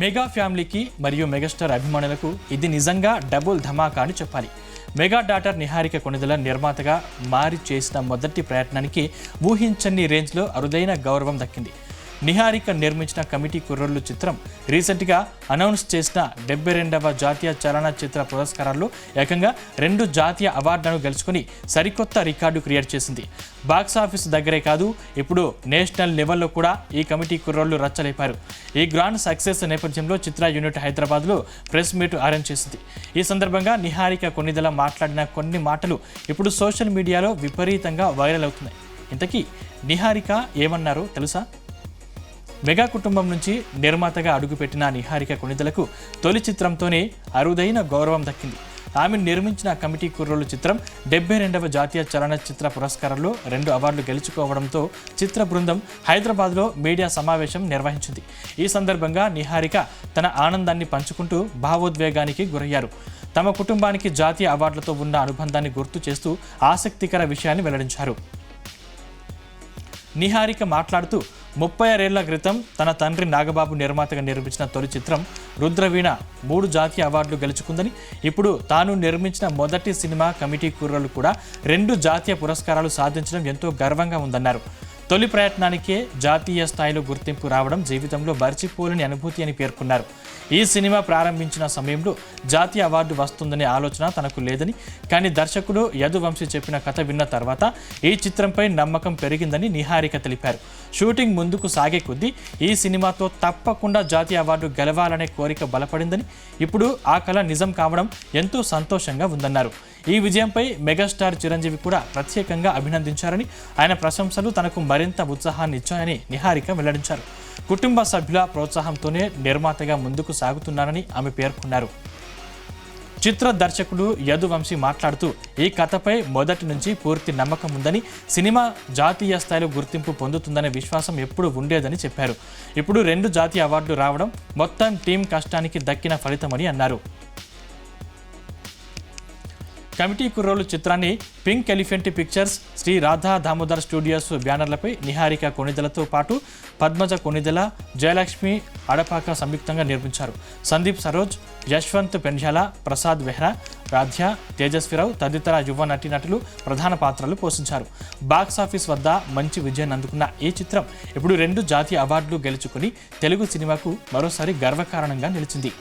Mega ఫ్యామిలీకి మరియు megastar అభిమానులకు ఇది నిజంగా డబుల్ ధమాకా అని చెప్పాలి. మెగా డాటర్ నిహారిక కొణిదెల నిర్మాతగా మారి చేసిన మొదటి ప్రయత్నానికి ఊహించని రేంజ్లో అరుదైన గౌరవం దక్కింది. నిహారిక నిర్మించిన కమిటీ కుర్రోళ్ళు చిత్రం రీసెంట్గా అనౌన్స్ చేసిన 72వ జాతీయ చలనచిత్ర పురస్కారాల్లో ఏకంగా 2 జాతీయ అవార్డులను గెలుచుకుని సరికొత్త రికార్డు క్రియేట్ చేసింది. బాక్సాఫీస్ దగ్గరే కాదు, ఇప్పుడు నేషనల్ లెవెల్లో కూడా ఈ కమిటీ కుర్రోళ్ళు రచ్చలేపారు. ఈ గ్రాండ్ సక్సెస్ నేపథ్యంలో చిత్ర యూనిట్ హైదరాబాద్లో ప్రెస్ మీట్ అరేంజ్ చేసింది. ఈ సందర్భంగా నిహారిక కొణిదెల మాట్లాడిన కొన్ని మాటలు ఇప్పుడు సోషల్ మీడియాలో విపరీతంగా వైరల్ అవుతున్నాయి. ఇంతకీ నిహారిక ఏమన్నారో తెలుసా? మెగా కుటుంబం నుంచి నిర్మాతగా అడుగుపెట్టిన నిహారిక కొణిదెలకు తొలి చిత్రంతోనే అరుదైన గౌరవం దక్కింది. ఆమె నిర్మించిన కమిటీ కుర్రోళ్ళు చిత్రం 72వ జాతీయ చలనచిత్ర పురస్కారంలో 2 అవార్డులు గెలుచుకోవడంతో చిత్ర బృందం హైదరాబాద్లో మీడియా సమావేశం నిర్వహించింది. ఈ సందర్భంగా నిహారిక తన ఆనందాన్ని పంచుకుంటూ భావోద్వేగానికి గురయ్యారు. తమ కుటుంబానికి జాతీయ అవార్డులతో ఉన్న అనుబంధాన్ని గుర్తు చేస్తూ ఆసక్తికర విషయాన్ని వెల్లడించారు. నిహారిక మాట్లాడుతూ 36 ఏళ్ల క్రితం తన తండ్రి నాగబాబు నిర్మాతగా నిర్మించిన తొలి చిత్రం రుద్రవీణ 3 జాతీయ అవార్డులు గెలుచుకుందని, ఇప్పుడు తాను నిర్మించిన మొదటి సినిమా కమిటీ కుర్రోళ్ళు కూడా 2 జాతీయ పురస్కారాలు సాధించడం ఎంతో గర్వంగా ఉందన్నారు. తొలి ప్రయత్నానికే జాతీయ స్థాయిలో గుర్తింపు రావడం జీవితంలో మరిచిపోలేని అనుభూతి అని పేర్కొన్నారు. ఈ సినిమా ప్రారంభించిన సమయంలో జాతీయ అవార్డు వస్తుందనే ఆలోచన తనకు లేదని, కానీ దర్శకుడు యదువంశీ చెప్పిన కథ విన్న తర్వాత ఈ చిత్రంపై నమ్మకం పెరిగిందని నిహారిక తెలిపారు. షూటింగ్ ముందుకు సాగే కొద్దీ ఈ సినిమాతో తప్పకుండా జాతీయ అవార్డు గెలవాలనే కోరిక బలపడిందని, ఇప్పుడు ఆ కళ నిజం కావడం ఎంతో సంతోషంగా ఉందన్నారు. ఈ విజయంపై మెగాస్టార్ చిరంజీవి కూడా ప్రత్యేకంగా అభినందించారని, ఆయన ప్రశంసలు తనకు మరింత ఉత్సాహాన్ని ఇచ్చాయని నిహారిక వెల్లడించారు. కుటుంబ సభ్యుల ప్రోత్సాహంతోనే నిర్మాతగా ముందుకు సాగుతున్నారని ఆమె పేర్కొన్నారు. చిత్ర దర్శకుడు యదువంశీ మాట్లాడుతూ ఈ కథపై మొదటి నుంచి పూర్తి నమ్మకం ఉందని, సినిమా జాతీయ స్థాయిలో గుర్తింపు పొందుతుందనే విశ్వాసం ఎప్పుడూ ఉండేదని చెప్పారు. ఇప్పుడు 2 జాతీయ అవార్డులు రావడం మొత్తం టీం కష్టానికి దక్కిన ఫలితమని అన్నారు. కమిటీ కుర్రోళ్ళు చిత్రాన్ని pink elephant pictures, Shri Radha Damodar studios బ్యానర్లపై నిహారిక కొణిదెలతో పాటు పద్మజ కొణిదెల, జయలక్ష్మి అడపాక సంయుక్తంగా నిర్మించారు. సందీప్ సరోజ్, యశ్వంత్ పెన్జాల, ప్రసాద్ వెహ్రా, రాధ్య, తేజస్విరావు తదితర యువ నటీనటులు ప్రధాన పాత్రలు పోషించారు. బాక్సాఫీస్ వద్ద మంచి విజయాన్ని అందుకున్న ఈ చిత్రం ఇప్పుడు 2 జాతీయ అవార్డులు గెలుచుకుని తెలుగు సినిమాకు మరోసారి గర్వకారణంగా నిలిచింది.